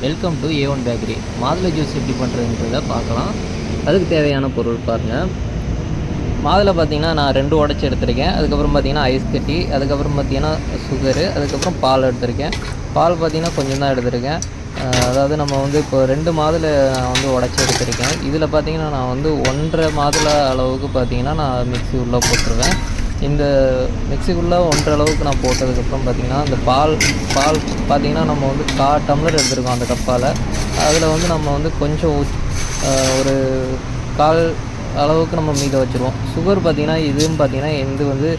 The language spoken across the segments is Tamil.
Welcome to A1 bakery. மாதுளை ஜூஸ் எப்படி பண்ணுறதுன்றத பார்க்கலாம். அதுக்கு தேவையான பொருள் பாருங்கள். மாதுளை பார்த்திங்கன்னா நான் 2 உடச்சி எடுத்திருக்கேன். அதுக்கப்புறம் பார்த்திங்கன்னா ஐஸ் கட்டி, அதுக்கப்புறம் பார்த்திங்கன்னா சுகரு, அதுக்கப்புறம் பால் எடுத்திருக்கேன். பால் பார்த்திங்கன்னா கொஞ்சம் தான் எடுத்திருக்கேன். அதாவது நம்ம வந்து இப்போ 2 மாதுளை நான் வந்து உடச்சி எடுத்திருக்கேன். இதில் பார்த்திங்கன்னா நான் வந்து 1.5 மாதுளை அளவுக்கு பார்த்திங்கன்னா நான் மிக்ஸி உள்ளே போட்டுருவேன். இந்த மிக்ஸிக்குள்ளே 1.5 அளவுக்கு நான் போட்டதுக்கப்புறம் பார்த்திங்கன்னா இந்த பால் பார்த்திங்கன்னா நம்ம வந்து 1/4 டம்ளர் எடுத்துருக்கோம் அந்த கப்பால். அதில் வந்து நம்ம வந்து கொஞ்சம் ஒரு 1/4 அளவுக்கு நம்ம மீத வச்சுருவோம். சுகர் பார்த்திங்கன்னா இதுவும் பார்த்திங்கன்னா எந்து வந்து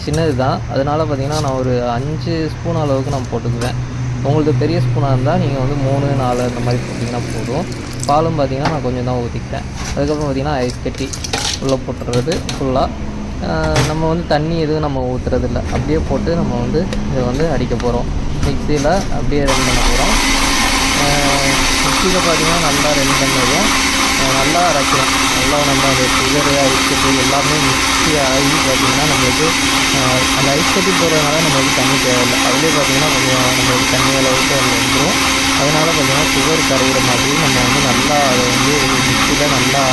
சின்னது தான். அதனால் பார்த்திங்கன்னா நான் ஒரு 5 ஸ்பூன் அளவுக்கு நான் போட்டுக்குவேன். உங்களுக்கு பெரிய ஸ்பூனாக இருந்தால் நீங்கள் வந்து 3, 4 அந்த மாதிரி போட்டிங்கன்னா போதும். பாலும் பார்த்திங்கன்னா நான் கொஞ்சம் தான் ஊற்றிக்கிறேன். அதுக்கப்புறம் பார்த்திங்கன்னா ஐஸ் கட்டி உள்ளே போட்டுறது ஃபுல்லாக. நம்ம வந்து தண்ணி எதுவும் நம்ம ஊற்றுறதில்ல, அப்படியே போட்டு நம்ம வந்து இதை வந்து அடிக்க போகிறோம். மிக்சியில் அப்படியே ரெடி பண்ண போகிறோம். மிக்சியில் பார்த்திங்கன்னா நல்லா ரெடி பண்ணதும் நல்லா அரைக்கிறோம். நல்லா நம்ம அந்த சுகரு ஐஸ் கட்டி எல்லாமே மிக்ஸி ஆகி பார்த்திங்கன்னா நம்மளுக்கு அந்த ஐஸ் கட்டி போடுறதுனால நம்மளுக்கு தண்ணி தேவையில்லை. அதிலே பார்த்திங்கன்னா கொஞ்சம் நம்மளுக்கு தண்ணி அளவுக்கு அதில் வந்துடும். அதனால் பார்த்திங்கன்னா சுகர் கரைகிற மாதிரி நம்ம வந்து நல்லா அதை வந்து மிக்சியில் நல்லா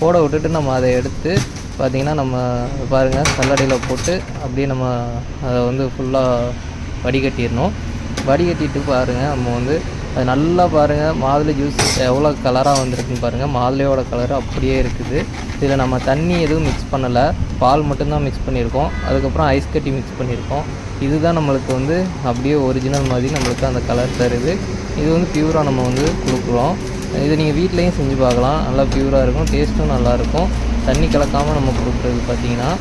ஓட விட்டுட்டு நம்ம அதை எடுத்து பார்த்திங்கன்னா நம்ம பாருங்கள் சல்லடையில் போட்டு அப்படியே நம்ம அதை வந்து ஃபுல்லாக வடிகட்டிடணும். வடிகட்டிட்டு பாருங்கள் நம்ம வந்து அது நல்லா பாருங்கள் மாதுளை ஜூஸ் எவ்வளோ கலராக வந்திருக்குன்னு பாருங்கள். மாதுளையோட கலர் அப்படியே இருக்குது. இதில் நம்ம தண்ணி எதுவும் மிக்ஸ் பண்ணலை, பால் மட்டும்தான் மிக்ஸ் பண்ணியிருக்கோம். அதுக்கப்புறம் ஐஸ் கட்டி மிக்ஸ் பண்ணியிருக்கோம். இதுதான் நம்மளுக்கு வந்து அப்படியே ஒரிஜினல் மாதிரி நம்மளுக்கு அந்த கலர் தருது. இது வந்து பியூராக நம்ம வந்து கொடுக்குறோம். இதை நீங்கள் வீட்லேயும் செஞ்சு பார்க்கலாம். நல்லா பியூராக இருக்கும், டேஸ்ட்டும் நல்லாயிருக்கும். தண்ணி கலக்காமல் நம்ம கொடுக்குறது பார்த்திங்கன்னா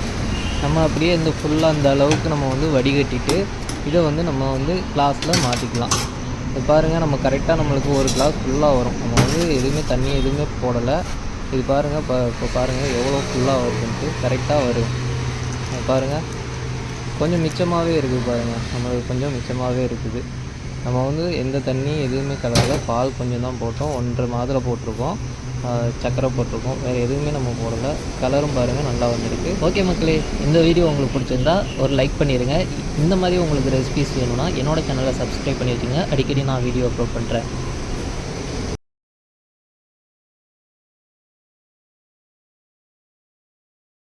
நம்ம அப்படியே இந்த ஃபுல்லாக அந்த அளவுக்கு நம்ம வந்து வடிகட்டிட்டு இதை வந்து நம்ம வந்து கிளாஸில் மாற்றிக்கலாம். இது பாருங்கள் நம்ம கரெக்டாக நம்மளுக்கு ஒரு கிளாஸ் ஃபுல்லாக வரும். நம்ம வந்து எதுவுமே தண்ணி எதுவுமே போடலை. இது பாருங்கள் இப்போ பாருங்கள் எவ்வளோ ஃபுல்லாக வருதுன்ட்டு கரெக்டாக வரும். பாருங்கள் கொஞ்சம் மிச்சமாகவே இருக்குது பாருங்கள். நம்மளுக்கு கொஞ்சம் மிச்சமாகவே இருக்குது. நம்ம வந்து எந்த தண்ணி எதுவுமே கலக்கல, பால் கொஞ்சம் தான் போட்டோம். 1.5 மாதுளை போட்டிருக்கோம், சர்க்கரை போட்டிருக்கோம், வேறு எதுவுமே நம்ம போடலை. கலரும் பாருங்கள் நல்லா வந்திருக்கு. ஓகே மக்களே, இந்த வீடியோ உங்களுக்கு பிடிச்சிருந்தா ஒரு லைக் பண்ணிடுங்க. இந்த மாதிரி உங்களுக்கு ரெசிபிஸ் வேணும்னா என்னோடய சேனலை சப்ஸ்கிரைப் பண்ணி வச்சுங்க. அடிக்கடி நான் வீடியோ அப்லோட் பண்ணுறேன்.